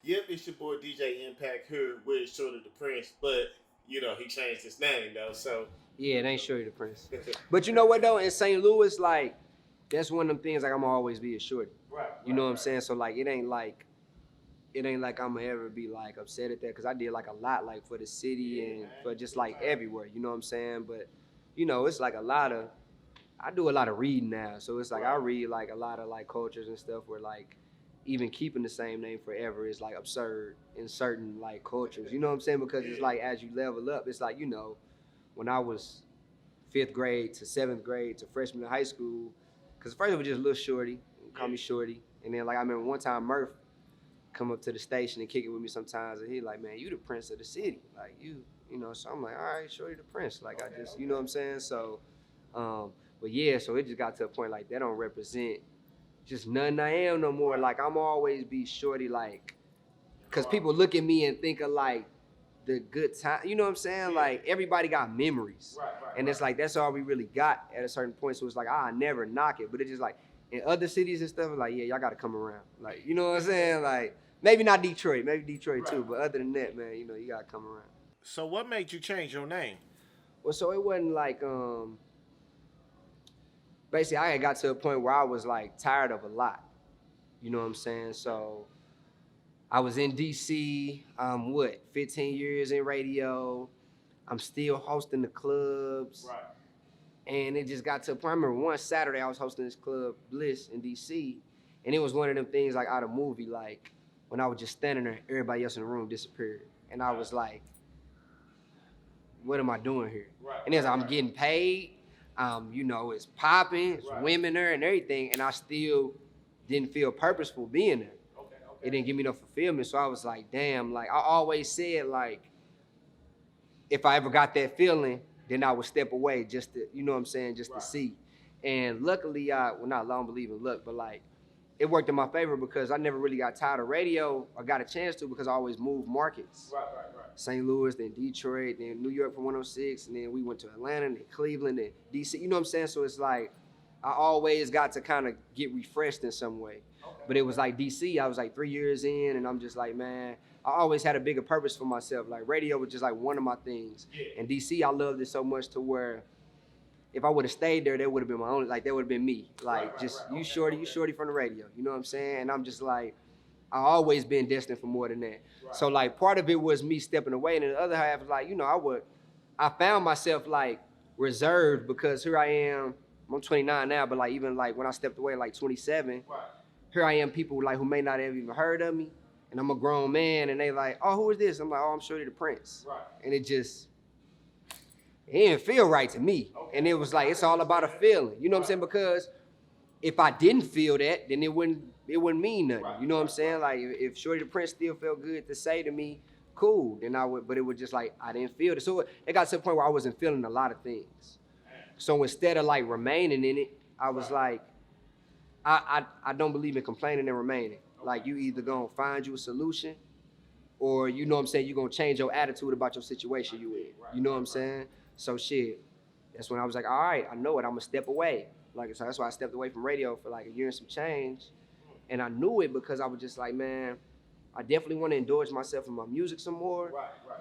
Yep, it's your boy DJ Impact here with Shorty Da Prince, but he changed his name though. So Yeah, it ain't Shorty Da Prince. But you know what though? In St. Louis, like that's one of them things like I'm always be a shorty. You know what I'm saying? So like it ain't like I'm gonna ever be like upset at that because I did like a lot like for the city and for just like everywhere. You know what I'm saying? But it's like I do a lot of reading now, so it's like I read like a lot of like cultures and stuff where like even keeping the same name forever is like absurd in certain like cultures. You know what I'm saying? Because it's like as you level up, it's like when I was fifth grade to seventh grade to freshman in high school, because first it was just little shorty, call me shorty, and then like I remember one time Murph come up to the station and kick it with me sometimes, and he like, man, you the prince of the city, like So I'm like, all right, Shorty the Prince, like I just, you know what I'm saying? So, but yeah, so it just got to a point like that don't represent just nothing I am no more. Like I'm always be Shorty, like, cause people look at me and think of like the good time. You know what I'm saying? Like everybody got memories, and it's like that's all we really got at a certain point. So it's like I never knock it, but it's just like in other cities and stuff, like yeah, y'all got to come around. Like you know what I'm saying? Like maybe not Detroit, maybe Detroit too, but other than that, man, you got to come around. So what made you change your name? Well, so it wasn't like basically I had got to a point where I was like tired of a lot. You know what I'm saying? So I was in DC, 15 years in radio. I'm still hosting the clubs. And it just got to a point. I remember one Saturday I was hosting this club, Bliss, in DC. And it was one of them things like out of movie, like when I was just standing there, everybody else in the room disappeared. And I was like, what am I doing here? And it's like, I'm getting paid. It's popping, it's women there and everything. And I still didn't feel purposeful being there. It didn't give me no fulfillment. So I was like, damn, like I always said, like, if I ever got that feeling, then I would step away just to, you know what I'm saying, just to see. And luckily, not long believe in luck, but like, it worked in my favor because I never really got tired of radio or got a chance to because I always moved markets. St. Louis, then Detroit, then New York for 106, and then we went to Atlanta, and then Cleveland, and DC. You know what I'm saying? So it's like, I always got to kind of get refreshed in some way. But it was like DC, I was like 3 years in, and I'm just like, man, I always had a bigger purpose for myself. Like radio was just like one of my things. And DC, I loved it so much to where if I would have stayed there, that would have been my own, like that would have been me. Like you shorty from the radio. You know what I'm saying? And I'm just like, I always been destined for more than that. So like part of it was me stepping away, and then the other half was like, I found myself like reserved because here I am. I'm 29 now, but like even like when I stepped away, like 27, here I am, people like who may not have even heard of me, and I'm a grown man, and they like, oh, who is this? I'm like, oh, I'm Shorty Da Prince, and it didn't feel right to me, and it was like it's all about a feeling, you know what I'm saying? Because if I didn't feel that, then it wouldn't mean nothing, you know what I'm saying? Like if Shorty Da Prince still felt good to say to me, cool, then I would, but it was just like I didn't feel it, so it got to the point where I wasn't feeling a lot of things. So instead of like remaining in it, I was like, I don't believe in complaining and remaining. Like you either gonna find you a solution, or you know what I'm saying, you're gonna change your attitude about your situation you in. You know what I'm saying? So shit, that's when I was like, all right, I know it, I'm gonna step away. Like so that's why I stepped away from radio for like a year and some change. And I knew it because I was just like, man, I definitely want to indulge myself in my music some more.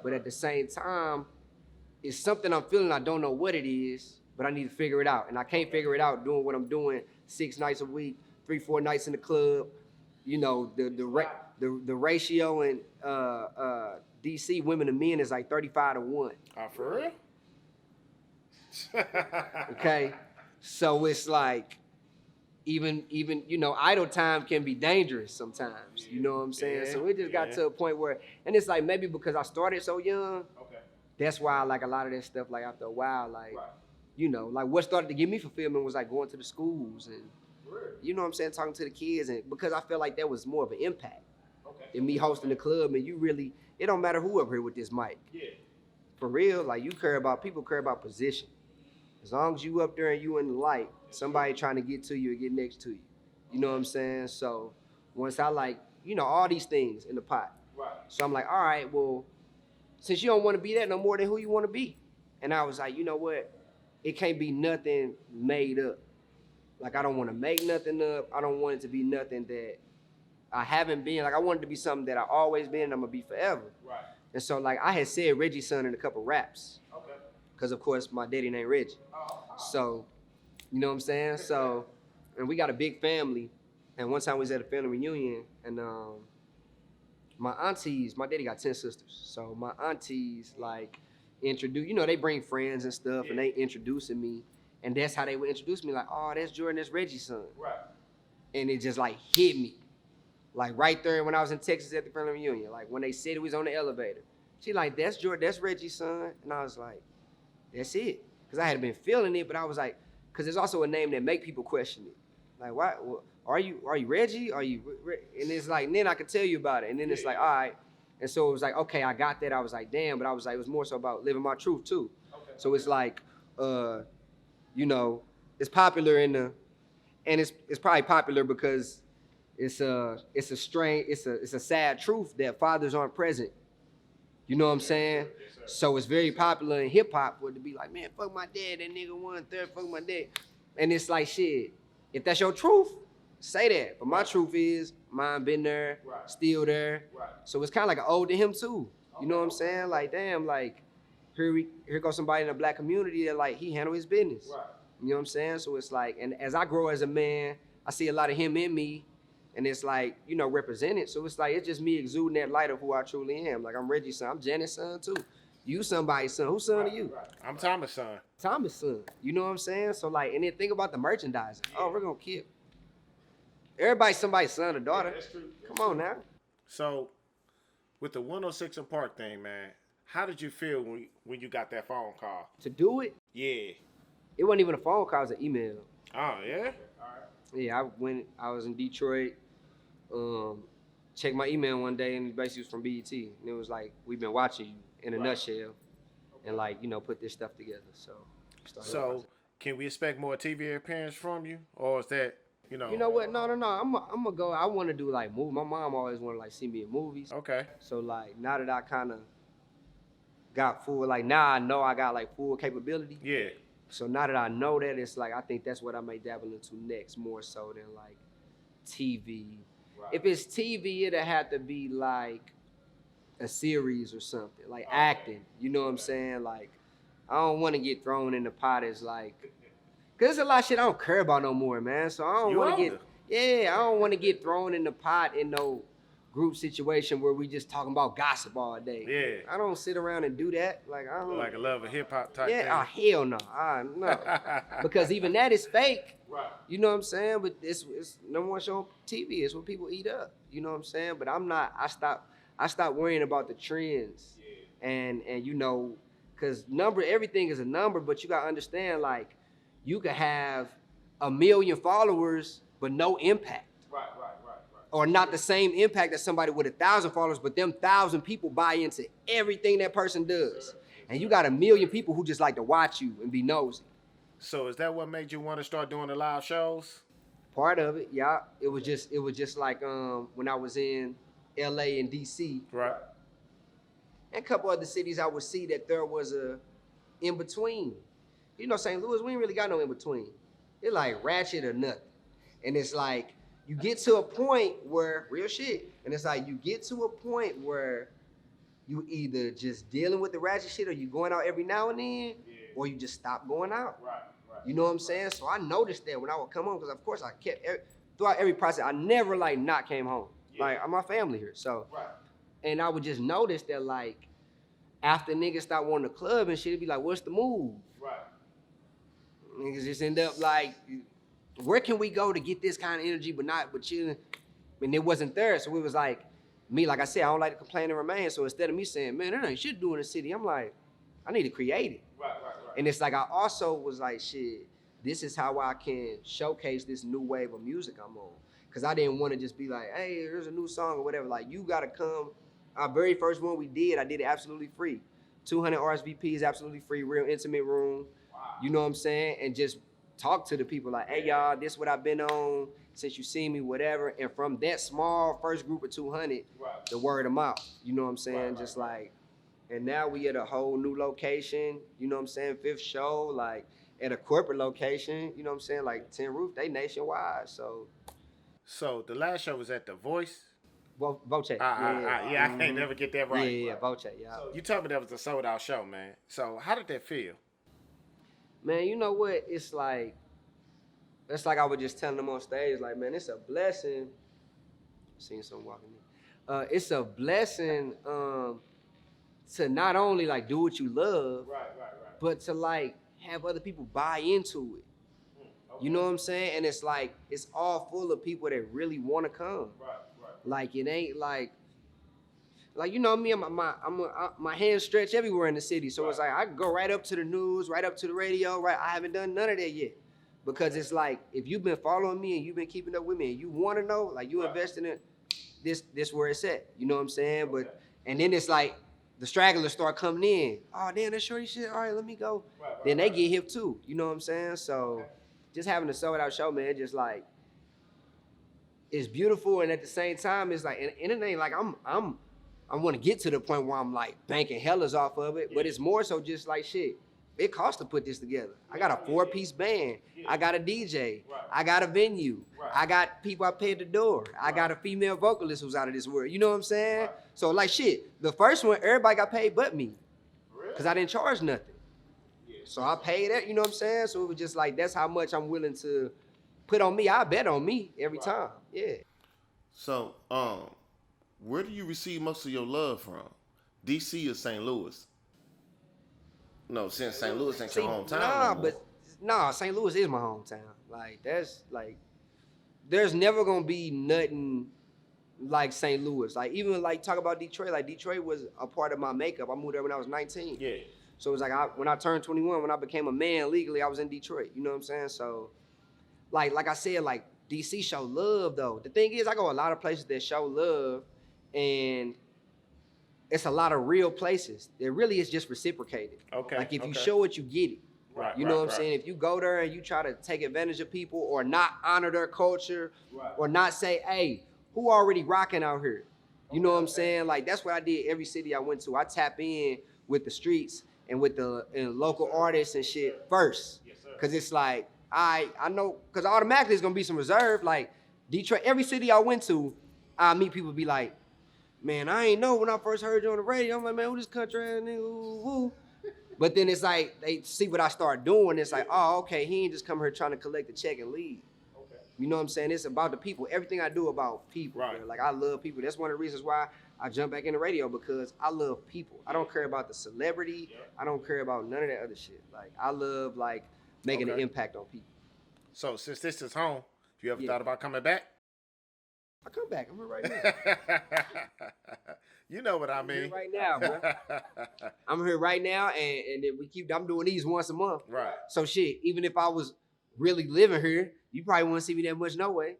But at the same time, it's something I'm feeling, I don't know what it is, but I need to figure it out. And I can't figure it out doing what I'm doing 6 nights a week, 3-4 nights in the club. The ratio in DC women to men is like 35-1. Oh, for real? Okay, so it's like even idle time can be dangerous sometimes. You know what I'm saying? So it just got to a point where, and it's like maybe because I started so young. That's why like a lot of that stuff, like after a while, like, like what started to give me fulfillment was like going to the schools and, you know what I'm saying, talking to the kids, and because I felt like that was more of an impact than me hosting the club. And it don't matter who up here with this mic. For real, like people care about position. As long as you up there and you in the light, somebody trying to get to you or get next to you. You know what I'm saying? So once I like, all these things in the pot. So I'm like, all right, well, since you don't want to be that no more, then who you want to be? And I was like, you know what? It can't be nothing made up. Like, I don't want to make nothing up. I don't want it to be nothing that I haven't been. Like I wanted to be something that I always been and I'm gonna be forever. Right. And so like I had said Reggie Son in a couple raps. Okay. Cause of course my daddy named Reggie. So, you know what I'm saying? So, and we got a big family. And one time we was at a family reunion and my aunties, my daddy got 10 sisters. So my aunties like introduce, you know, they bring friends and stuff and they introducing me. And that's how they would introduce me, like, oh, that's Jordan, that's Reggie's son. Right. And it just like hit me. Like right there when I was in Texas at the family reunion, like when they said it was on the elevator. She like, that's Jordan, that's Reggie's son. And I was like, that's it. Cause I had been feeling it, but I was like, cause there's also a name that make people question it. Like, why, are you Reggie? Are you, and it's like, and then I could tell you about it. And then it's like, all right. And so it was like, okay, I got that. I was like, damn, but I was like, it was more so about living my truth too. Okay. So it's like, you know, it's popular and it's probably popular because it's a sad truth that fathers aren't present. You know what I'm saying? Yes, so it's very popular in hip hop for it to be like, man, fuck my dad, that nigga 1/3, fuck my dad. And it's like, shit, if that's your truth, say that. But my truth is, mine been there, still there. Right. So it's kind of like an ode to him too. You know what I'm saying? Like, damn, like, here goes somebody in the black community that like, he handle his business. Right. You know what I'm saying? So it's like, and as I grow as a man, I see a lot of him in me. And it's like, you know, represented. So it's like, it's just me exuding that light of who I truly am. Like, I'm Reggie's son. I'm Janet's son, too. You somebody's son. Whose son are you? Right. I'm Thomas' son. Thomas' son. You know what I'm saying? So, like, and then think about the merchandising. Yeah. Oh, we're going to kill. Everybody's somebody's son or daughter. Yeah, that's true. Come on now. So, with the 106 and Park thing, man, how did you feel when you got that phone call? To do it? Yeah. It wasn't even a phone call. It was an email. Oh, yeah? All right. Yeah, I was in Detroit. Checked my email one day and it basically was from BET. And it was like, we've been watching you in a nutshell and like, you know, put this stuff together. So can we expect more TV appearance from you? Or is that, you know? You know what? No. I'm gonna go. I want to do like movies. My mom always wanted to like see me in movies. Okay. So like now that I kind of got full, like now I know I got like full capability. Yeah. So now that I know that, it's like, I think that's what I may dabble into next more so than like TV. Right. If it's TV, it'll have to be like a series or something, like acting. You know what I'm saying? Like, I don't want to get thrown in the pot as like, cause there's a lot of shit I don't care about no more, man. So I don't want to I don't want to get thrown in the pot in no group situation where we just talking about gossip all day. Yeah. I don't sit around and do that. Like I don't. Like a love of hip hop type thing. Yeah. Oh hell no. No. Because even that is fake. Right. You know what I'm saying? But it's number one show on TV. It's what people eat up. You know what I'm saying? But I'm not. I stopped worrying about the trends. Yeah. And you know, cause everything is a number. But you gotta understand, like, you could have 1 million followers but no impact. Right. Or not the same impact as somebody with 1,000 followers, but them 1,000 people buy into everything that person does. And you got 1 million people who just like to watch you and be nosy. So is that what made you want to start doing the live shows? Part of it, yeah. It was just like when I was in LA and DC. Right. And a couple other cities, I would see that there was a in-between. You know, St. Louis, we ain't really got no in-between. It's like ratchet or nothing. And it's like, you get to a point where, real shit, and it's like you get to a point where you either just dealing with the ratchet shit or you going out every now and then, or you just stop going out. Right. You know what I'm saying? So I noticed that when I would come home, because of course I kept, throughout every process, I never like not came home. Yeah. Like, I'm my family here, so. Right. And I would just notice that like, after niggas start wanting to club and shit, it'd be like, what's the move? Right. Niggas just end up like, where can we go to get this kind of energy, but chilling? And it wasn't there. So it was like, me, like I said, I don't like to complain and remain. So instead of me saying, man, there ain't shit to do in the city, I'm like, I need to create it. Right. And it's like, I also was like, shit, this is how I can showcase this new wave of music I'm on. Because I didn't want to just be like, hey, here's a new song or whatever. Like, you got to come. Our very first one we did, I did it absolutely free. 200 RSVPs, absolutely free, real intimate room. Wow. You know what I'm saying? And just talk to the people like, hey, y'all, this what I've been on since you see me, whatever. And from that small first group of 200, the word of mouth. You know what I'm saying? Just like, and now we at a whole new location, you know what I'm saying? 5th show, like at a corporate location, you know what I'm saying? Like 10 Roof, they nationwide, so. So the last show was at The Voice. Voce. Yeah, I can't never get that right. Yeah, Voce, yeah. So you told me that was a sold out show, man. So how did that feel? Man, you know what? It's like I was just telling them on stage, like, man, it's a blessing. Seeing someone walking in. It's a blessing to not only like do what you love, but to like have other people buy into it. Okay. You know what I'm saying? And it's like it's all full of people that really want to come. Like it ain't like you know me, my hands stretch everywhere in the city. So it's like I can go right up to the news, right up to the radio. Right, I haven't done none of that yet, because it's like if you've been following me and you've been keeping up with me and you want to know, like you investing in this where it's at. You know what I'm saying? But and then it's like the stragglers start coming in. Oh damn, that Shorty shit. All right, let me go. Then they get hip too. You know what I'm saying? So just having a sold out show, man, just like it's beautiful, and at the same time, it's like, and it ain't like I want to get to the point where I'm like banking hellas off of it, but it's more so just like shit. It costs to put this together. I got a 4-piece band. I got a DJ. I got a venue. I got people I pay at the door. I got a female vocalist who's out of this world. You know what I'm saying? So like shit, the first one, everybody got paid but me, because I didn't charge nothing. So I paid that, you know what I'm saying? So it was just like, that's how much I'm willing to put on me. I bet on me every time. Yeah. So, where do you receive most of your love from? DC or St. Louis? No, since St. Louis ain't your hometown. St. Louis is my hometown. Like that's like, there's never gonna be nothing like St. Louis. Like even like talk about Detroit. Like Detroit was a part of my makeup. I moved there when I was 19. Yeah. So it was like when I turned 21, when I became a man legally, I was in Detroit. You know what I'm saying? So, like I said, like DC show love though. The thing is, I go a lot of places that show love, and it's a lot of real places. It really is just reciprocated. Okay. Like if you show it, you get it. You know what I'm saying? If you go there and you try to take advantage of people or not honor their culture, or not say, hey, who already rocking out here? You know what I'm saying? Like that's what I did every city I went to. I tap in with the streets and with the local artists and shit first. Cause it's like, I know, cause automatically it's gonna be some reserve. Like Detroit, every city I went to, I meet people be like, man, I ain't know when I first heard you on the radio. I'm like, man, who this country ass nigga, woo. But then it's like, they see what I start doing. It's like, oh, okay, he ain't just come here trying to collect the check and leave. You know what I'm saying? It's about the people. Everything I do about people. Right. Like I love people. That's one of the reasons why I jump back in the radio, because I love people. I don't care about the celebrity. I don't care about none of that other shit. Like I love like making an impact on people. So since this is home, you ever thought about coming back? I come back. I'm here right now. You know what I mean. I'm here right now, bro. I'm here right now, and then I'm doing these once a month. Right. So shit, even if I was really living here, you probably wouldn't see me that much no way.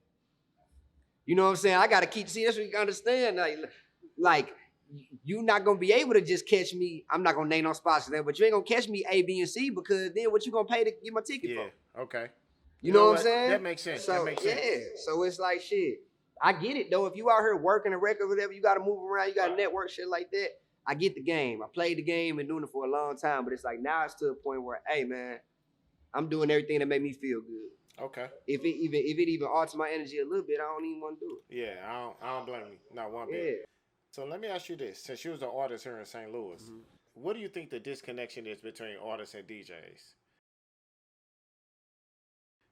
You know what I'm saying? I gotta that's what you understand. Like you're not gonna be able to just catch me. I'm not gonna name no spots there, but you ain't gonna catch me A, B, and C, because then what you gonna pay to get my ticket for? Yeah. Okay. You know what I'm saying? That makes sense. So, yeah. So it's like shit. I get it though. If you out here working a record, whatever, you gotta move around, you gotta network, shit like that. I get the game. I played the game and doing it for a long time, but it's like now it's to a point where, hey man, I'm doing everything that make me feel good. Okay. If it even alters my energy a little bit, I don't even want to do it. Yeah, I don't blame you. Not one bit. So let me ask you this: since you was an artist here in St. Louis, what do you think the disconnection is between artists and DJs?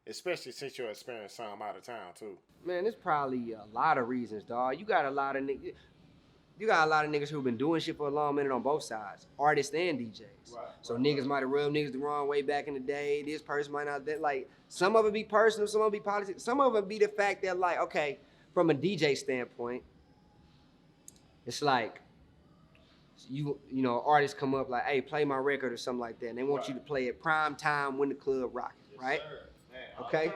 Especially since you're experiencing some out of town too. Man, it's probably a lot of reasons, dog. You got a lot of niggas who've been doing shit for a long minute on both sides, artists and DJs. So niggas might have rubbed niggas the wrong way back in the day. This person might not. That like some of it be personal, some of it be politics, some of it be the fact that like, okay, from a DJ standpoint, it's like you know, artists come up like, hey, play my record or something like that, and they want you to play it prime time when the club rocking, right? Okay.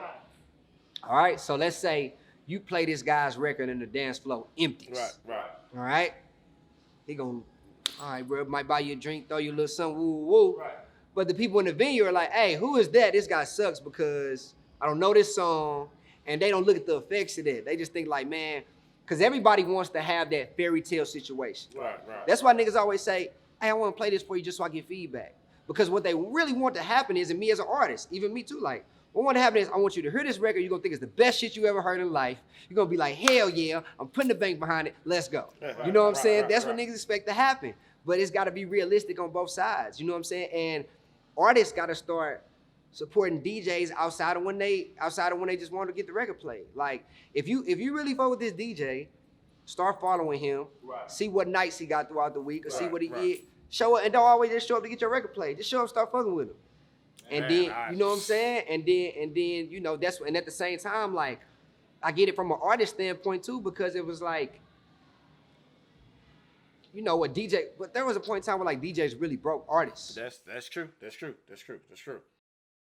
All right. So let's say you play this guy's record and the dance floor empties. Right. All right. He gonna, all right, bro, might buy you a drink, throw you a little something, woo. Right. But the people in the venue are like, hey, who is that? This guy sucks because I don't know this song. And they don't look at the effects of that. They just think like, man, because everybody wants to have that fairy tale situation. Right. That's why niggas always say, hey, I want to play this for you just so I get feedback. Because what they really want to happen is, and me as an artist, even me too, like, What want to happen is I want you to hear this record. You're going to think it's the best shit you ever heard in life. You're going to be like, hell yeah, I'm putting the bank behind it. Let's go. You know what I'm saying? That's what niggas expect to happen. But it's got to be realistic on both sides. You know what I'm saying? And artists got to start supporting DJs outside of when they just want to get the record played. Like, if you really fuck with this DJ, start following him. See what nights he got throughout the week or see what he get. Show up, and don't always just show up to get your record played. Just show up, start fucking with him. And then, you know what I'm saying? And then, you know, and at the same time, like, I get it from an artist standpoint too, because it was like, you know, but there was a point in time where like DJs really broke artists. That's true.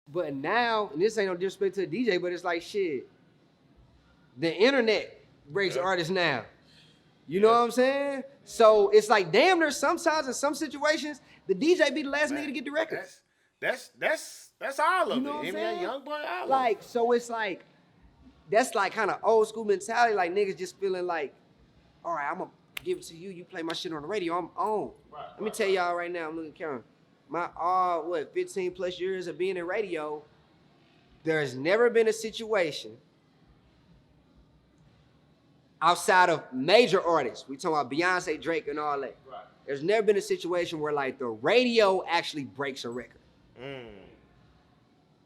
But now, and this ain't no disrespect to the DJ, but it's like shit. The internet breaks artists now. You know what I'm saying? So it's like damn near sometimes in some situations, the DJ be the last nigga to get the record. That's all of you know it. What Young boy, all like, so it's like, that's like kind of old school mentality. Like niggas just feeling like, all right, I'm gonna give it to you. You play my shit on the radio, I'm on. Let me tell y'all right now, I'm looking at camera. My 15 plus years of being in radio, there's never been a situation outside of major artists. We talking about Beyonce, Drake, and all that. Right. There's never been a situation where like the radio actually breaks a record.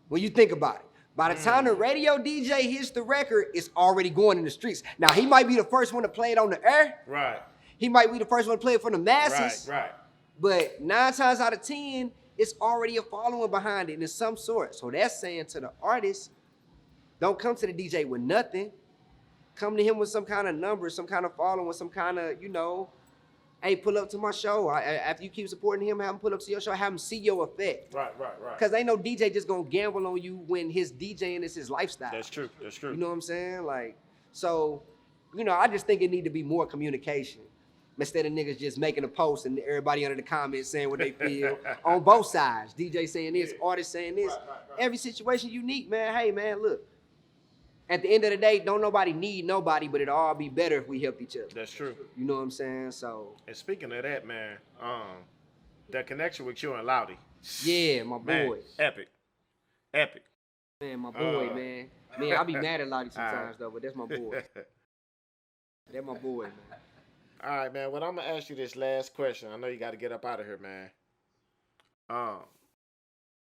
When you think about it. By the time the radio DJ hits the record, it's already going in the streets. Now, he might be the first one to play it on the air. Right. He might be the first one to play it for the masses. Right. But 9 times out of 10, it's already a following behind it in some sort. So that's saying to the artist, don't come to the DJ with nothing. Come to him with some kind of number, some kind of following, some kind of, you know, hey, pull up to my show. After you keep supporting him, have him pull up to your show, have him see your effect. Right. Because ain't no DJ just gonna gamble on you when his DJing is his lifestyle. That's true. You know what I'm saying? Like, so, you know, I just think it need to be more communication. Instead of niggas just making a post and everybody under the comments saying what they feel on both sides. DJ saying this, artist saying this. Right. Every situation unique, man. Hey, man, look. At the end of the day, don't nobody need nobody, but it'll all be better if we help each other. That's true. You know what I'm saying? So. And speaking of that, man, that connection with you and Loudy. Yeah, my boy. Epic. Man, my boy, man. Man, I be mad at Loudy sometimes though, but that's my boy. That's my boy, man. All right, man. Well, I'm gonna ask you this last question. I know you got to get up out of here, man.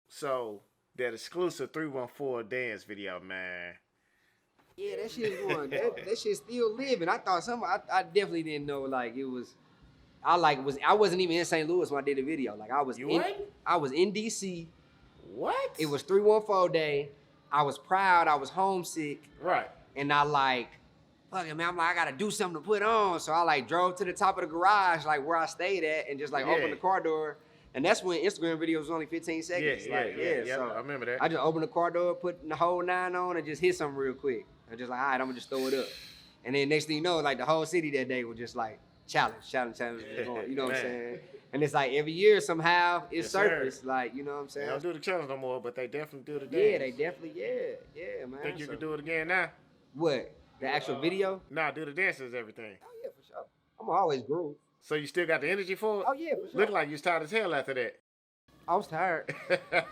So that exclusive 314 dance video, man. Yeah, that shit's going. That shit's still living. I thought I definitely didn't know like it was. I wasn't even in St. Louis when I did the video. Like I was in DC. What? It was 314 day. I was proud. I was homesick. Right. And I like, fucking man, I'm like, I gotta do something to put on. So I like drove to the top of the garage, like where I stayed at, and just like opened the car door. And that's when Instagram videos was only 15 seconds. Yeah. So I remember that. I just opened the car door, put the whole 9 on, and just hit something real quick. I'm just like, all right, I'm gonna just throw it up. And then next thing you know, like the whole city that day was just like challenge. You know what I'm saying? And it's like every year somehow it's surfaced. Like, you know what I'm saying? They don't do the challenge no more, but they definitely do the dance. Yeah, they definitely, yeah, man. Think you can do it again now? What? The actual video? Nah, do the dances, everything. Oh yeah, for sure. I'm always groove. So you still got the energy for it? Oh yeah, for sure. Look like you was tired as hell after that. I was tired. But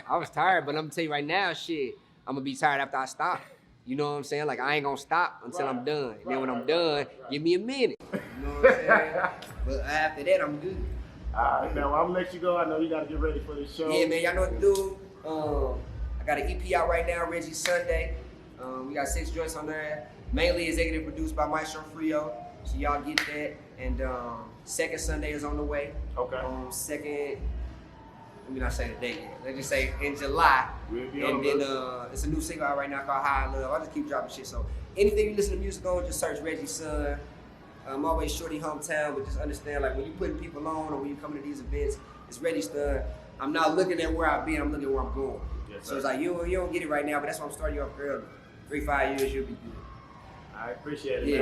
I'm gonna tell you right now, shit, I'm gonna be tired after I stop. You know what I'm saying? Like I ain't gonna stop until I'm done. And then when I'm done, give me a minute. You know what I'm saying? But after that, I'm good. All right, now I'm gonna let you go. I know you gotta get ready for this show. Yeah, man, y'all know what to do. I got an EP out right now, Reggie Sunday. We got 6 joints on there. Mainly executive produced by Maestro Frio. So y'all get that. And second Sunday is on the way. Okay. Let me not say the date yet. Let's just say in July. And then it's a new single out right now called High Love. I just keep dropping shit. So anything you listen to music on, just search Reggie Son. I'm always Shorty hometown, but just understand like when you putting people on or when you coming to these events, it's Reggie Son. I'm not looking at where I've been, I'm looking at where I'm going. Yes, so it's like you don't get it right now, but that's why I'm starting you off early. 3-5 years, you'll be good. I appreciate it, man.